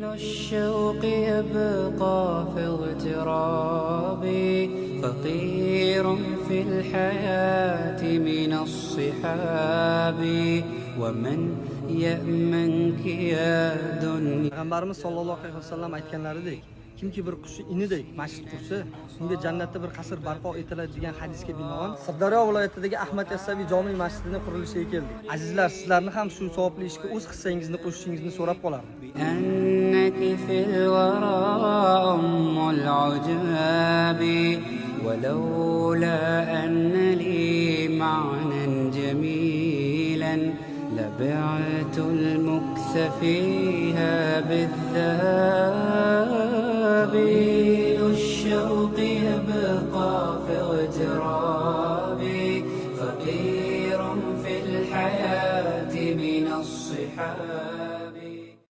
الشوق يبقى في اغترابي، فقير في الحياة من الصحاب، ومن يأمنك يا دنيا. Peygamberimiz sallallohu alayhi vasallam aytganlaridek, kimki bir qushni inidek masjid qursa, unga jannatda bir qasr barpo etiladi degan hadisga binoan Sirdaryo viloyatidagi Ahmad Yassaviy jome masjidining qurilishiga keldik. Azizlar, sizlarni ham shu savobli ishga o'z hissangizni qo'shishingizni so'rab qolaman. بأنك في الورى أم العجاب، ولولا أن لي معنى جميلا لبعت المكث فيها بالذهب. الشوق يبقى في اغتراب